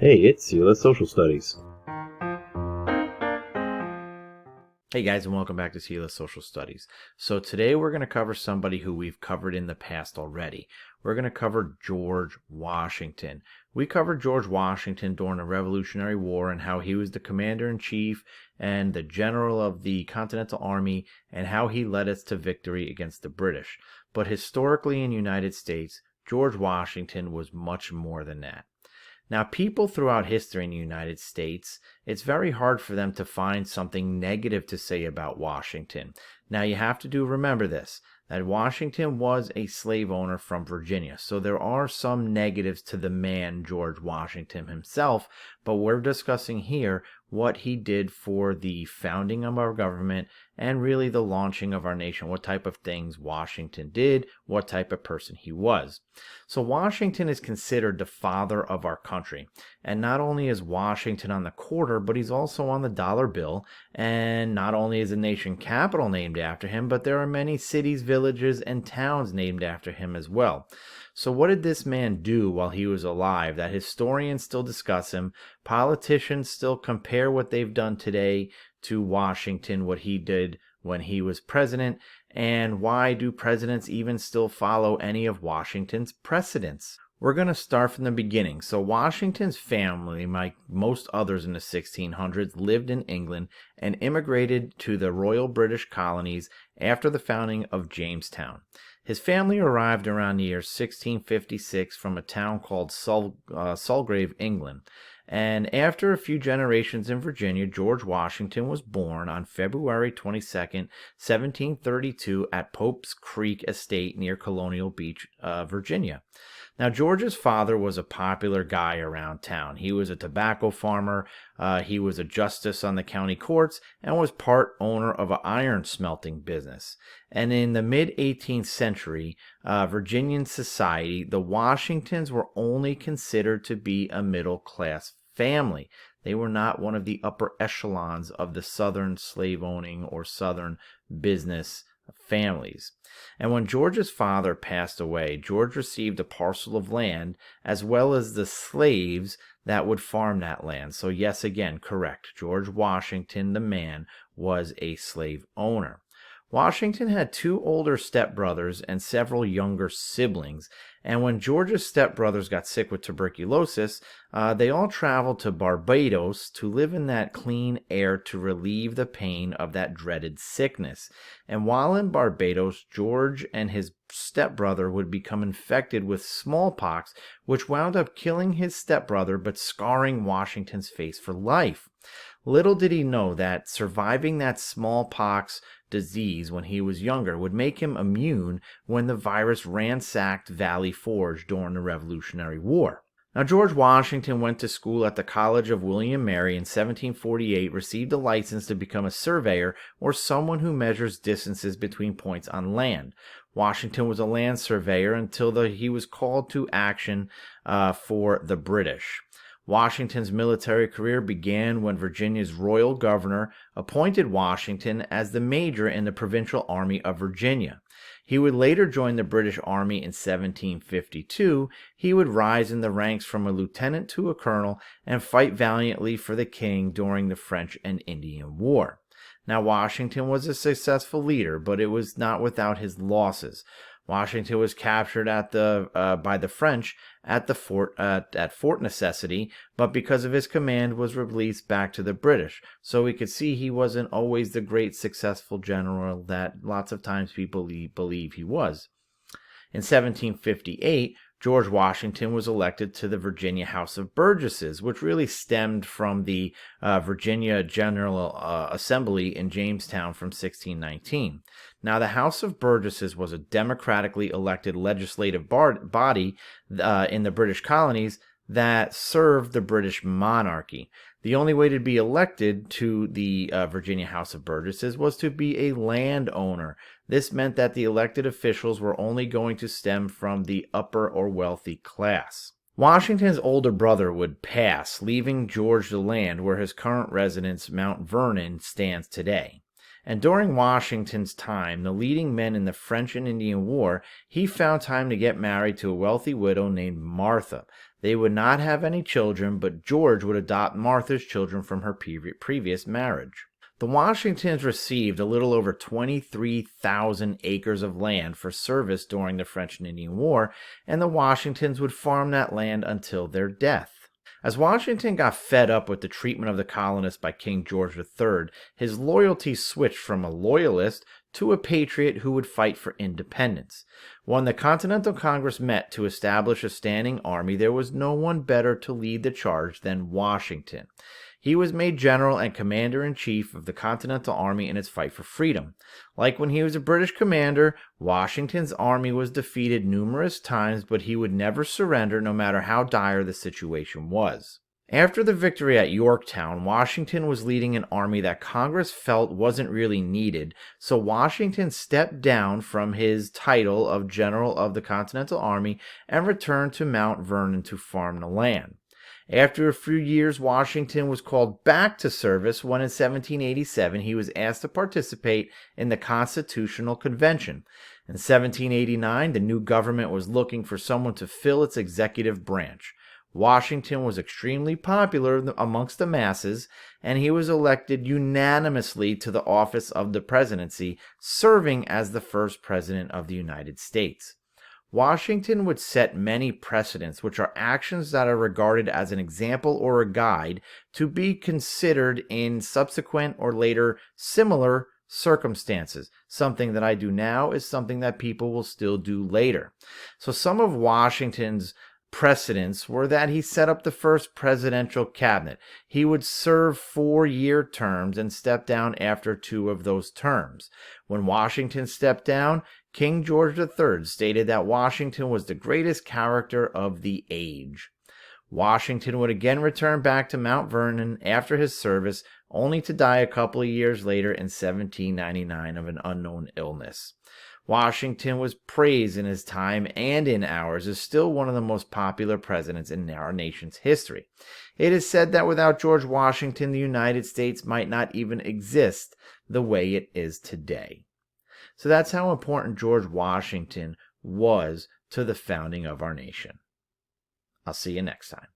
Hey, it's Sela Social Studies. Hey guys, and welcome back to Sela Social Studies. So today we're going to cover somebody who we've covered in the past already. We're going to cover George Washington. We covered George Washington during the Revolutionary War and how he was the commander-in-chief and the general of the Continental Army and how he led us to victory against the British. But historically in the United States, George Washington was much more than that. Now, people throughout history in the United States, it's very hard for them to find something negative to say about Washington. Now, you have to remember this, that Washington was a slave owner from Virginia. So there are some negatives to the man, George Washington himself, but we're discussing here what he did for the founding of our government and really the launching of our nation, what type of things Washington did, what type of person he was. So Washington is considered the father of our country. And not only is Washington on the quarter, but he's also on the dollar bill. And not only is the nation capital named after him, but there are many cities, villages, and towns named after him as well. So what did this man do while he was alive that historians still discuss him, politicians still compare what they've done today to Washington, what he did when he was president, and why do presidents even still follow any of Washington's precedents? We're going to start from the beginning. So Washington's family, like most others in the 1600s, lived in England and immigrated to the Royal British colonies after the founding of Jamestown. His family arrived around the year 1656 from a town called Sulgrave, England. And after a few generations in Virginia, George Washington was born on February 22nd, 1732 at Pope's Creek Estate near Colonial Beach, Virginia. Now, George's father was a popular guy around town. He was a tobacco farmer, he was a justice on the county courts, and was part owner of an iron smelting business. And in the mid-18th century, Virginian society, the Washingtons were only considered to be a middle-class family. They were not one of the upper echelons of the southern slave-owning or southern business families. And when George's father passed away, George received a parcel of land as well as the slaves that would farm that land. So yes, again, correct. George Washington, the man, was a slave owner. Washington had two older stepbrothers and several younger siblings, and when George's stepbrothers got sick with tuberculosis, they all traveled to Barbados to live in that clean air to relieve the pain of that dreaded sickness. And while in Barbados, George and his stepbrother would become infected with smallpox, which wound up killing his stepbrother but scarring Washington's face for life. Little did he know that surviving that smallpox disease when he was younger would make him immune when the virus ransacked Valley Forge during the Revolutionary War. Now, George Washington went to school at the College of William Mary in 1748, received a license to become a surveyor or someone who measures distances between points on land. Washington was a land surveyor until he was called to action for the British. Washington's military career began when Virginia's royal governor appointed Washington as the major in the Provincial Army of Virginia. He would later join the British Army in 1752. He would rise in the ranks from a lieutenant to a colonel and fight valiantly for the king during the French and Indian War. Now, Washington was a successful leader, but it was not without his losses. Washington was captured by the French at Fort Necessity, but because of his command was released back to the British. So we could see he wasn't always the great successful general that lots of times people believe he was. In 1758, George Washington was elected to the Virginia House of Burgesses, which really stemmed from the Virginia General Assembly in Jamestown from 1619. Now, the House of Burgesses was a democratically elected legislative body in the British colonies that served the British monarchy. The only way to be elected to the Virginia House of Burgesses was to be a landowner. This meant that the elected officials were only going to stem from the upper or wealthy class. Washington's older brother would pass, leaving George the land where his current residence, Mount Vernon, stands today. And during Washington's time, the leading men in the French and Indian War, he found time to get married to a wealthy widow named Martha. They would not have any children, but George would adopt Martha's children from her previous marriage. The Washingtons received a little over 23,000 acres of land for service during the French and Indian War, and the Washingtons would farm that land until their death. As Washington got fed up with the treatment of the colonists by King George III, his loyalty switched from a loyalist to a patriot who would fight for independence. When the Continental Congress met to establish a standing army, there was no one better to lead the charge than Washington. He was made general and commander-in-chief of the Continental Army in its fight for freedom. Like when he was a British commander, Washington's army was defeated numerous times, but he would never surrender no matter how dire the situation was. After the victory at Yorktown, Washington was leading an army that Congress felt wasn't really needed, so Washington stepped down from his title of General of the Continental Army and returned to Mount Vernon to farm the land. After a few years, Washington was called back to service when in 1787 he was asked to participate in the Constitutional Convention. In 1789, the new government was looking for someone to fill its executive branch. Washington was extremely popular amongst the masses, and he was elected unanimously to the office of the presidency, serving as the first president of the United States. Washington would set many precedents, which are actions that are regarded as an example or a guide to be considered in subsequent or later similar circumstances. Something that I do now is something that people will still do later. So some of Washington's precedents were that he set up the first presidential cabinet. He would serve 4-year terms and step down after 2 of those terms. When Washington stepped down, King George III stated that Washington was the greatest character of the age. Washington would again return back to Mount Vernon after his service, only to die a couple of years later in 1799 of an unknown illness. Washington was praised in his time and in ours as still one of the most popular presidents in our nation's history. It is said that without George Washington, the United States might not even exist the way it is today. So that's how important George Washington was to the founding of our nation. I'll see you next time.